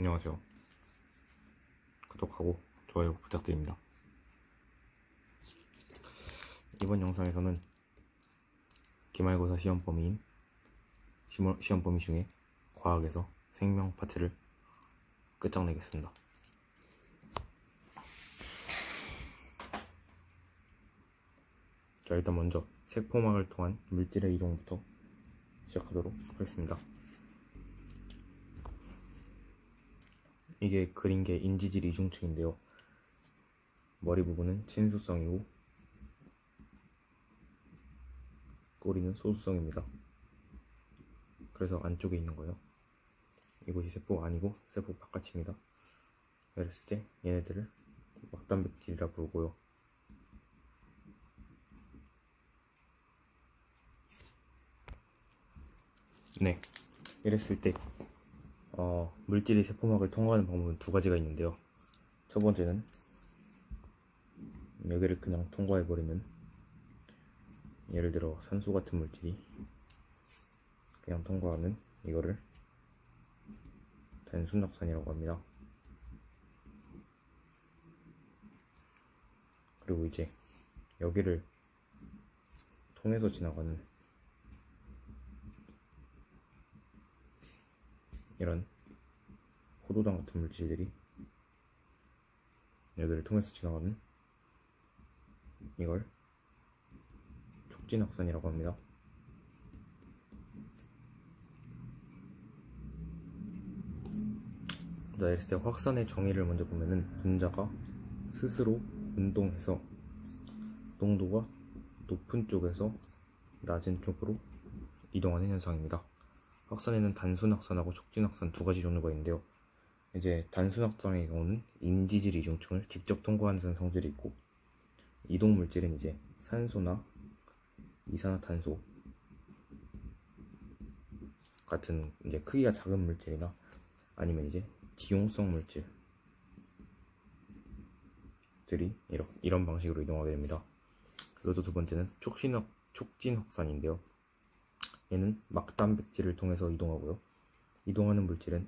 안녕하세요. 구독하고 좋아요 부탁드립니다. 이번 영상에서는 기말고사 시험 범위 중에 과학에서 생명 파트를 끝장내겠습니다. 자, 일단 먼저 세포막을 통한 물질의 이동부터 시작하도록 하겠습니다. 이게 그린 게 인지질 이중층인데요. 머리 부분은 친수성이고 꼬리는 소수성입니다. 그래서 안쪽에 있는 거예요. 이곳이 세포가 아니고 세포 바깥입니다. 이랬을 때 얘네들을 막단백질이라 부르고요. 네, 이랬을 때 물질이 세포막을 통과하는 방법은 두 가지가 있는데요. 첫 번째는 여기를 그냥 통과해버리는, 예를 들어 산소 같은 물질이 그냥 통과하는 이거를 단순낙산이라고 합니다. 그리고 이제 여기를 통해서 지나가는 이런 포도당 같은 물질들이 여기를 통해서 지나가는 이걸 촉진확산이라고 합니다. 자, 이랬을 때 확산의 정의를 먼저 보면은 분자가 스스로 운동해서 농도가 높은 쪽에서 낮은 쪽으로 이동하는 현상입니다. 확산에는 단순확산하고 촉진확산 두 가지 종류가 있는데요. 이제 단순확산의 경우는 인지질 이중층을 직접 통과하는 성질이 있고, 이동 물질은 이제 산소나 이산화탄소 같은 이제 크기가 작은 물질이나 아니면 이제 지용성 물질들이 이런 방식으로 이동하게 됩니다. 그리고 또 두 번째는 촉진 확산인데요. 얘는 막단백질을 통해서 이동하고요. 이동하는 물질은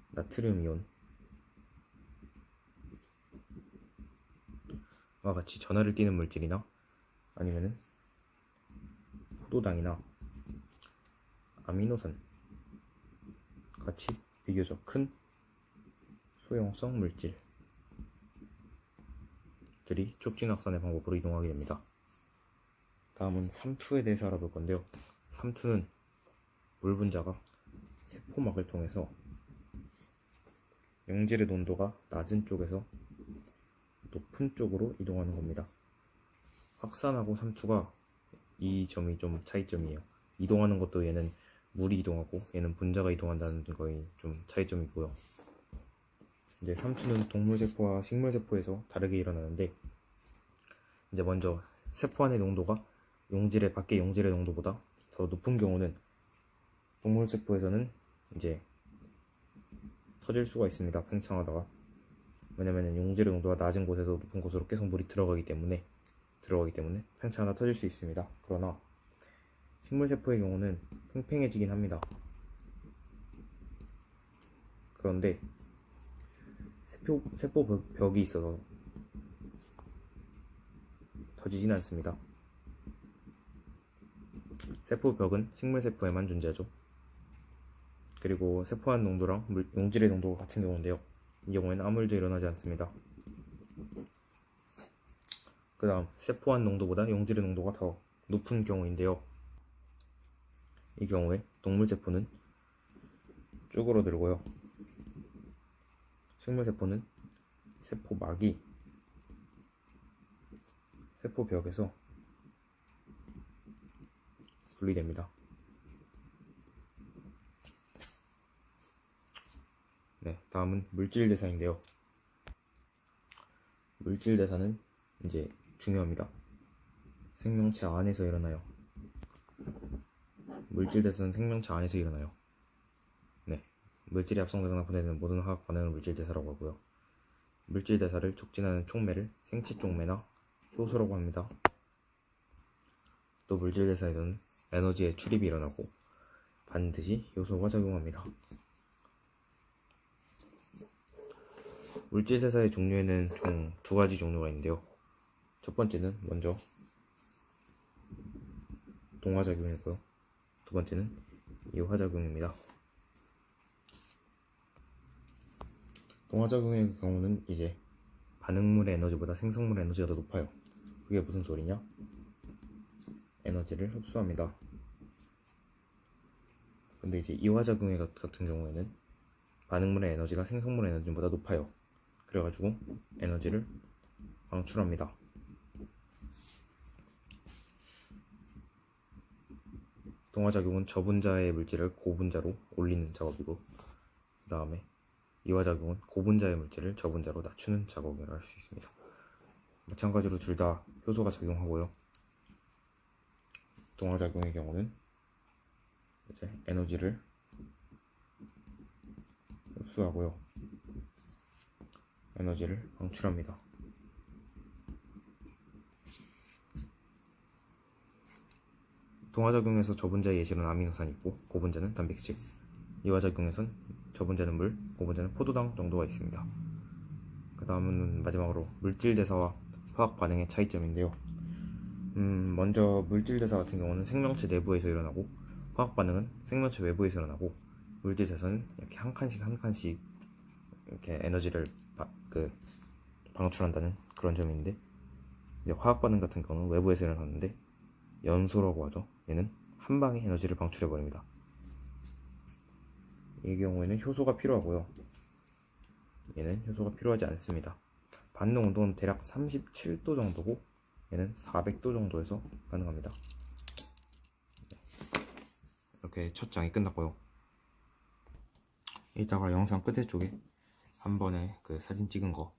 나트륨 이온과 같이 전하를 띠는 물질이나 아니면은 포도당이나 아미노산 같이 비교적 큰 소형성 물질들이 촉진 확산의 방법으로 이동하게 됩니다. 다음은 삼투에 대해서 알아볼 건데요. 삼투는 물 분자가 세포막을 통해서 용질의 농도가 낮은 쪽에서 높은 쪽으로 이동하는 겁니다. 확산하고 삼투가 이 점이 좀 차이점이에요. 이동하는 것도 얘는 물이 이동하고 얘는 분자가 이동한다는 거에 좀 차이점이고요. 이제 삼투는 동물세포와 식물세포에서 다르게 일어나는데, 이제 먼저 세포 안의 농도가 밖의 용질의 농도보다 더 높은 경우는 동물세포에서는 이제 터질 수가 있습니다. 팽창하다가. 왜냐면 용질의 농도가 낮은 곳에서 높은 곳으로 계속 물이 들어가기 때문에 팽창하다 터질 수 있습니다. 그러나 식물세포의 경우는 팽팽해지긴 합니다. 그런데 세포 벽이 있어서 터지진 않습니다. 세포 벽은 식물세포에만 존재하죠. 그리고 세포 안 농도랑 용질의 농도가 같은 경우인데요. 이 경우에는 아무 일도 일어나지 않습니다. 그 다음 세포 안 농도보다 용질의 농도가 더 높은 경우인데요. 이 경우에 동물세포는 쭈그러들고요. 식물세포는 세포막이 세포벽에서 분리됩니다. 네, 다음은 물질대사인데요. 물질대사는 이제 중요합니다. 생명체 안에서 일어나요. 물질대사는 생명체 안에서 일어나요. 네, 물질이 합성되거나 분해되는 모든 화학 반응을 물질대사라고 하고요. 물질대사를 촉진하는 촉매를 생체촉매나 효소라고 합니다. 또 물질대사에서는 에너지의 출입이 일어나고 반드시 효소가 작용합니다. 물질세사의 종류에는 총 두 가지 종류가 있는데요. 첫 번째는 먼저 동화작용이고요. 두 번째는 이화작용입니다. 동화작용의 경우는 이제 반응물의 에너지보다 생성물의 에너지가 더 높아요. 그게 무슨 소리냐? 에너지를 흡수합니다. 근데 이제 이화작용의 같은 경우에는 반응물의 에너지가 생성물의 에너지보다 높아요. 그래가지고 에너지를 방출합니다. 동화작용은 저분자의 물질을 고분자로 올리는 작업이고, 그 다음에 이화작용은 고분자의 물질을 저분자로 낮추는 작업이라 할 수 있습니다. 마찬가지로 둘 다 효소가 작용하고요. 동화작용의 경우는 이제 에너지를 흡수하고요, 에너지를 방출합니다. 동화작용에서 저분자의 예시로는 아미노산이 있고 고분자는 단백질, 이화작용에선 저분자는 물, 고분자는 포도당 정도가 있습니다. 그 다음은 마지막으로 물질대사와 화학반응의 차이점인데요. 먼저 물질대사 같은 경우는 생명체 내부에서 일어나고, 화학반응은 생명체 외부에서 일어나고, 물질대사는 이렇게 한 칸씩 이렇게 에너지를 방출한다는 그런 점인데, 이제 화학반응 같은 경우는 외부에서 일어나는데 연소라고 하죠. 얘는 한 방에 에너지를 방출해버립니다. 이 경우에는 효소가 필요하고요, 얘는 효소가 필요하지 않습니다. 반응 온도는 대략 37도 정도고 얘는 400도 정도에서 가능합니다. 이렇게 첫 장이 끝났고요. 이따가 영상 끝에 쪽에 한 번에 그 사진 찍은 거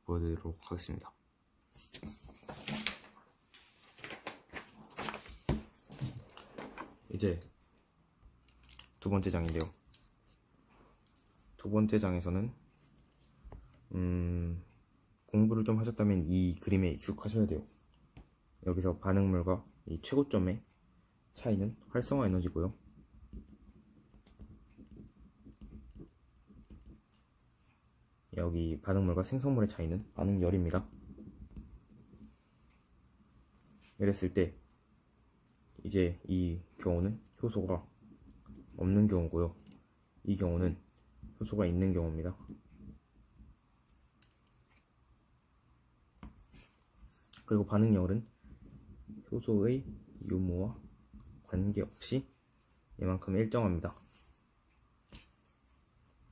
보여드리도록 하겠습니다. 이제 두 번째 장인데요. 두 번째 장에서는 공부를 좀 하셨다면 이 그림에 익숙하셔야 돼요. 여기서 반응물과 이 최고점의 차이는 활성화 에너지고요, 여기 반응물과 생성물의 차이는 반응열입니다. 이랬을 때 이제 이 경우는 효소가 없는 경우고요, 이 경우는 효소가 있는 경우입니다. 그리고 반응열은 효소의 유무와 관계없이 이만큼 일정합니다.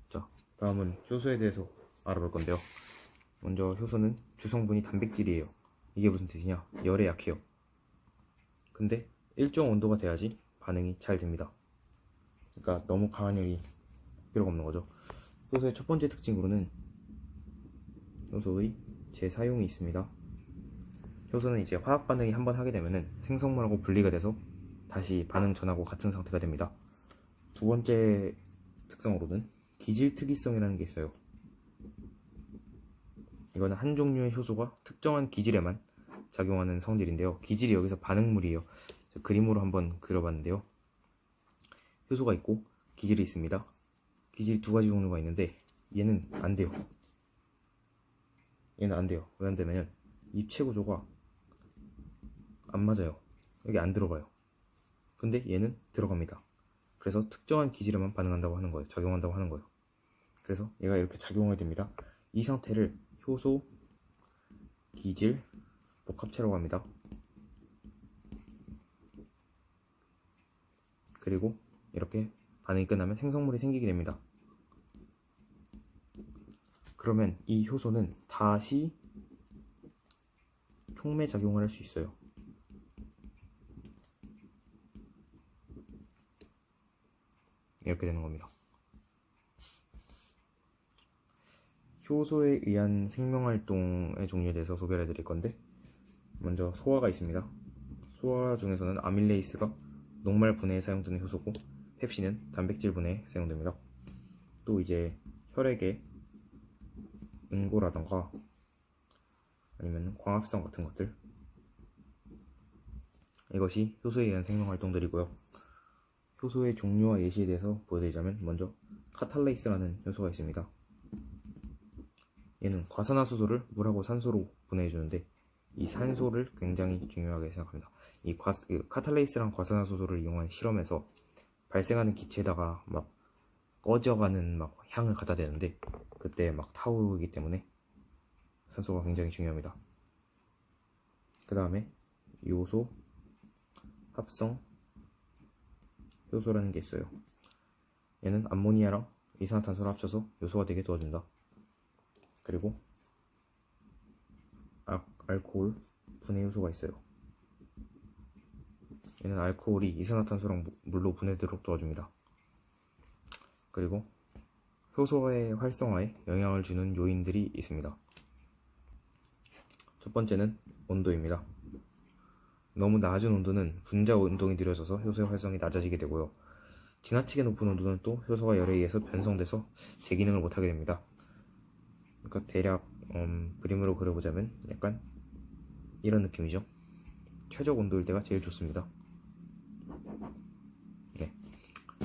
자, 다음은 효소에 대해서 알아볼 건데요. 먼저 효소는 주성분이 단백질이에요. 이게 무슨 뜻이냐? 열에 약해요. 근데 일정 온도가 돼야지 반응이 잘 됩니다. 그러니까 너무 강한 열이 필요가 없는 거죠. 효소의 첫 번째 특징으로는 효소의 재사용이 있습니다. 효소는 이제 화학 반응이 한번 하게 되면은 생성물하고 분리가 돼서 다시 반응 전하고 같은 상태가 됩니다. 두 번째 특성으로는 기질 특이성이라는 게 있어요. 이거는 한 종류의 효소가 특정한 기질에만 작용하는 성질인데요. 기질이 여기서 반응물이에요. 그림으로 한번 그려봤는데요. 효소가 있고 기질이 있습니다. 기질이 두 가지 종류가 있는데 얘는 안 돼요. 얘는 안 돼요. 왜 안 되냐면 입체 구조가 안 맞아요. 여기 안 들어가요. 근데 얘는 들어갑니다. 그래서 특정한 기질에만 반응한다고 하는 거예요. 작용한다고 하는 거예요. 그래서 얘가 이렇게 작용하게 됩니다. 이 상태를 효소, 기질, 복합체라고 합니다. 그리고 이렇게 반응이 끝나면 생성물이 생기게 됩니다. 그러면 이 효소는 다시 촉매작용을 할 수 있어요. 이렇게 되는 겁니다. 효소에 의한 생명활동의 종류에 대해서 소개를 해드릴 건데, 먼저 소화가 있습니다. 소화 중에서는 아밀레이스가 녹말 분해에 사용되는 효소고, 펩신은 단백질 분해에 사용됩니다. 또 이제 혈액의 응고라던가 아니면 광합성 같은 것들, 이것이 효소에 의한 생명활동들이고요. 효소의 종류와 예시에 대해서 보여드리자면, 먼저 카탈레이스라는 효소가 있습니다. 얘는 과산화수소를 물하고 산소로 분해해주는데 이 산소를 굉장히 중요하게 생각합니다. 카탈레이스랑 과산화수소를 이용한 실험에서 발생하는 기체에다가 막 꺼져가는 막 향을 갖다 대는데 그때 막 타오르기 때문에 산소가 굉장히 중요합니다. 그 다음에 요소, 합성, 효소라는 게 있어요. 얘는 암모니아랑 이산화탄소를 합쳐서 요소가 되게 도와준다. 그리고 알코올 분해 효소가 있어요. 얘는 알코올이 이산화탄소랑 물로 분해되도록 도와줍니다. 그리고 효소의 활성화에 영향을 주는 요인들이 있습니다. 첫 번째는 온도입니다. 너무 낮은 온도는 분자 운동이 느려져서 효소의 활성이 낮아지게 되고요. 지나치게 높은 온도는 또 효소가 열에 의해서 변성돼서 제 기능을 못하게 됩니다. 그러니까 대략 그림으로 그려보자면 약간 이런 느낌이죠. 최적 온도일 때가 제일 좋습니다. 네.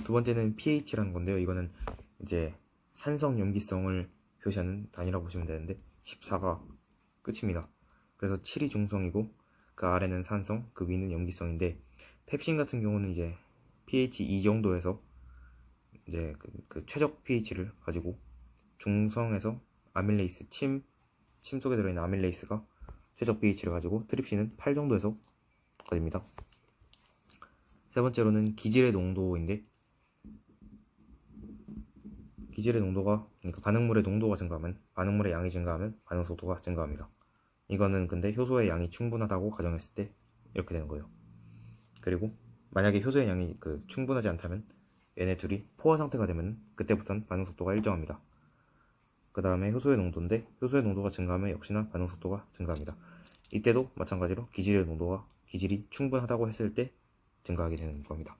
두 번째는 pH라는 건데요. 이거는 이제 산성 염기성을 표시하는 단위라고 보시면 되는데 14가 끝입니다. 그래서 7이 중성이고 그 아래는 산성, 그 위는 염기성인데 펩신 같은 경우는 이제 pH 2 정도에서 이제 그 최적 pH를 가지고 중성에서 아밀레이스, 침 속에 들어있는 아밀레이스가 최적 pH를 가지고 트립신은 8 정도에서 거듭니다. 세 번째로는 기질의 농도인데 기질의 농도가 그러니까 반응물의 농도가 증가하면 반응물의 양이 증가하면 반응 속도가 증가합니다. 이거는 근데 효소의 양이 충분하다고 가정했을 때 이렇게 되는 거예요. 그리고 만약에 효소의 양이 충분하지 않다면 얘네 둘이 포화 상태가 되면 그때부터는 반응 속도가 일정합니다. 그 다음에 효소의 농도인데 효소의 농도가 증가하면 역시나 반응 속도가 증가합니다. 이때도 마찬가지로 기질이 충분하다고 했을 때 증가하게 되는 겁니다.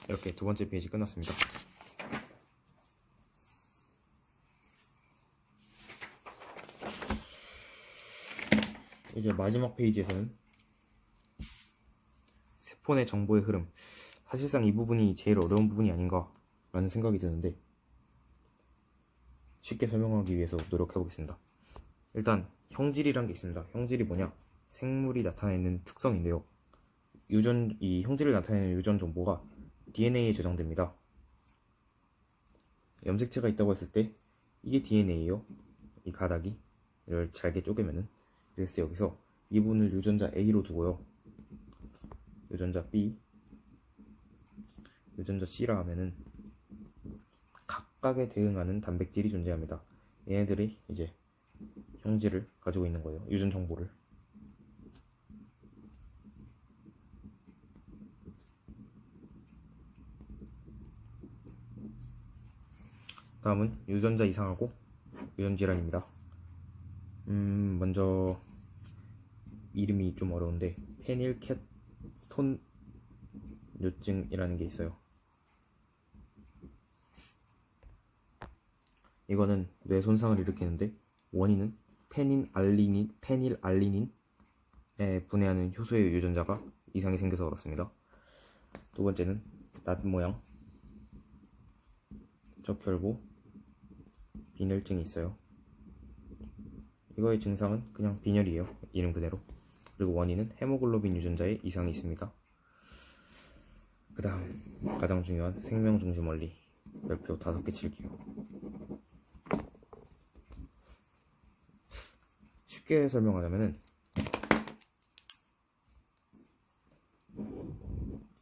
이렇게 두 번째 페이지 끝났습니다. 이제 마지막 페이지에서는 세포 내 정보의 흐름, 사실상 이 부분이 제일 어려운 부분이 아닌가 라는 생각이 드는데 쉽게 설명하기 위해서 노력해 보겠습니다. 일단 형질이란 게 있습니다. 형질이 뭐냐? 생물이 나타내는 특성인데요. 이 형질을 나타내는 유전 정보가 DNA에 저장됩니다. 염색체가 있다고 했을 때 이게 DNA예요. 이 가닥이 이를 잘게 쪼개면은 그랬을 때 여기서 이 부분을 유전자 A로 두고요. 유전자 B, 유전자 C라 하면은 각각에 대응하는 단백질이 존재합니다. 얘네들이 이제 형질을 가지고 있는 거예요. 유전 정보를. 다음은 유전자 이상하고 유전 질환입니다. 먼저 이름이 좀 어려운데 페닐케톤요증이라는 게 있어요. 이거는 뇌 손상을 일으키는데 원인은 페닐알리닌에 분해하는 효소의 유전자가 이상이 생겨서 그렇습니다. 두 번째는 낫 모양, 적혈구, 빈혈증이 있어요. 이거의 증상은 그냥 빈혈이에요. 이름 그대로. 그리고 원인은 헤모글로빈 유전자에 이상이 있습니다. 그 다음 가장 중요한 생명 중심 원리 별표 5개 칠게요. 쉽게 설명하자면은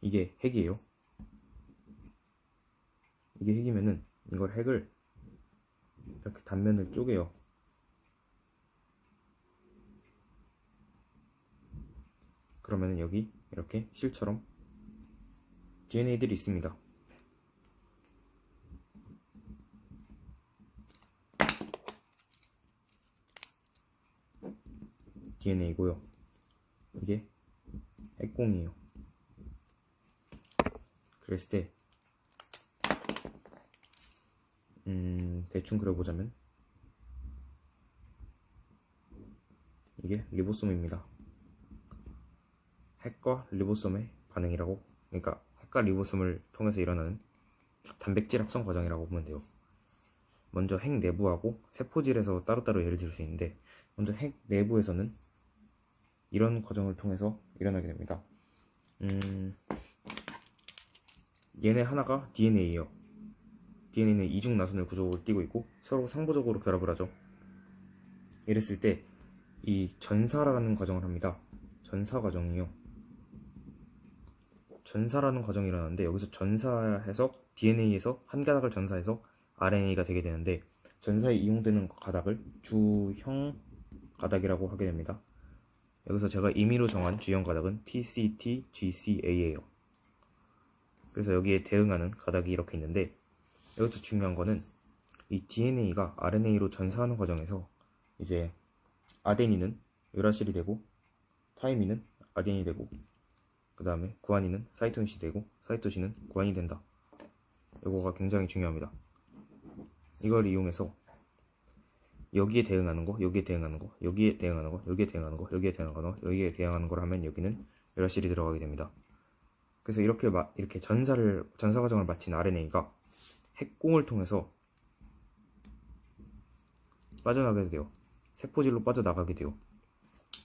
이게 핵이에요. 이게 핵이면은 이걸 핵을 이렇게 단면을 쪼개요. 그러면은 여기 이렇게 실처럼 DNA들이 있습니다. DNA고요. 이게 핵공이에요. 그랬을 때 대충 그려보자면 이게 리보솜입니다. 핵과 리보솜의 반응이라고, 그러니까 핵과 리보솜을 통해서 일어나는 단백질 합성 과정이라고 보면 돼요. 먼저 핵 내부하고 세포질에서 따로따로 예를 들 수 있는데, 먼저 핵 내부에서는 이런 과정을 통해서 일어나게 됩니다. 얘네 하나가 DNA예요. DNA는 이중 나선을 구조를 띠고 있고 서로 상부적으로 결합을 하죠. 이랬을 때 이 전사라는 과정을 합니다. 전사 과정이요. 전사라는 과정이 일어나는데, 여기서 전사해서 DNA에서 한 가닥을 전사해서 RNA가 되게 되는데, 전사에 이용되는 가닥을 주형 가닥이라고 하게 됩니다. 여기서 제가 임의로 정한 주형 가닥은 TCT-GCA예요. 그래서 여기에 대응하는 가닥이 이렇게 있는데, 여기서 중요한 거는 이 DNA가 RNA로 전사하는 과정에서 이제 아데닌은 유라실이 되고, 타이민은 아데닌이 되고, 그 다음에 구아닌은 사이토신이 되고, 사이토신은 구아닌이 된다. 이거가 굉장히 중요합니다. 이걸 이용해서 여기에 대응하는 거, 여기에 대응하는 거, 여기에 대응하는 거, 여기에 대응하는 거, 여기에 대응하는 거, 여기에 대응하는 걸 하면 여기는 유라실이 들어가게 됩니다. 그래서 이렇게 전사 과정을 마친 RNA가 핵공을 통해서 빠져나가게 돼요. 세포질로 빠져나가게 돼요.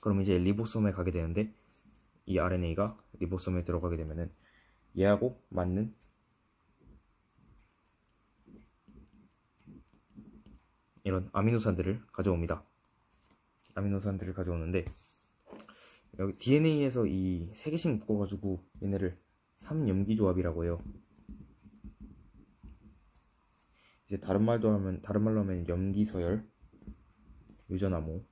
그럼 이제 리보솜에 가게 되는데, 이 RNA가 리보솜에 들어가게 되면은 얘하고 맞는 이런 아미노산들을 가져옵니다. 아미노산들을 가져오는데, 여기 DNA에서 이 3개씩 묶어가지고 얘네를 3염기 조합이라고 해요. 이제 다른 말로 하면 염기서열, 유전암호,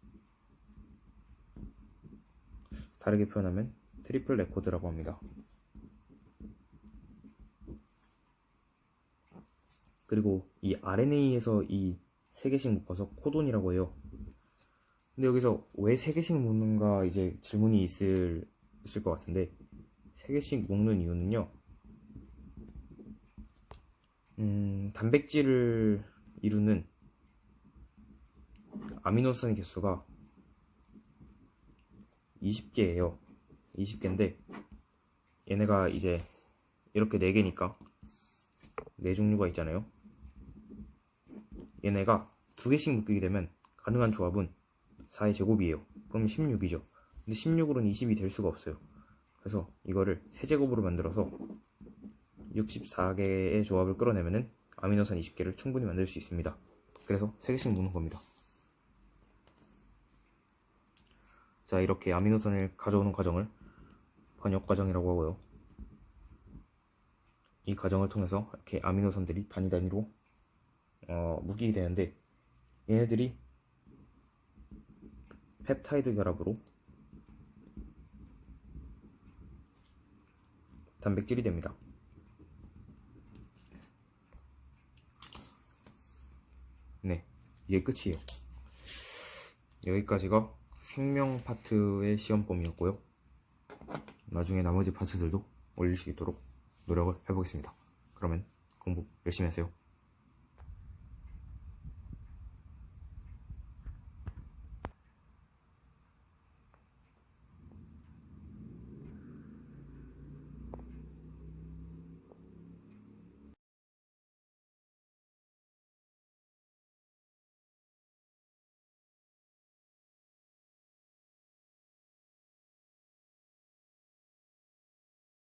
다르게 표현하면 트리플 레코드라고 합니다. 그리고 이 RNA에서 이 3개씩 묶어서 코돈이라고 해요. 근데 여기서 왜 3개씩 묶는가 이제 질문이 있을 것 같은데, 3개씩 묶는 이유는요, 단백질을 이루는 아미노산 개수가 20개예요. 20개인데 얘네가 이제 이렇게 4개니까 4종류가 있잖아요. 얘네가 2개씩 묶이게 되면 가능한 조합은 4의 제곱이에요. 그럼 16이죠. 근데 16으로는 20이 될 수가 없어요. 그래서 이거를 세제곱으로 만들어서 64개의 조합을 끌어내면은 아미노산 20개를 충분히 만들 수 있습니다. 그래서 3개씩 묶는 겁니다. 자, 이렇게 아미노산을 가져오는 과정을 번역 과정이라고 하고요. 이 과정을 통해서 이렇게 아미노산들이 단위로 묶이게 되는데, 얘네들이 펩타이드 결합으로 단백질이 됩니다. 네, 이게 끝이에요. 여기까지가 생명 파트의 시험범위였고요. 나중에 나머지 파트들도 올릴 수 있도록 노력을 해보겠습니다. 그러면 공부 열심히 하세요.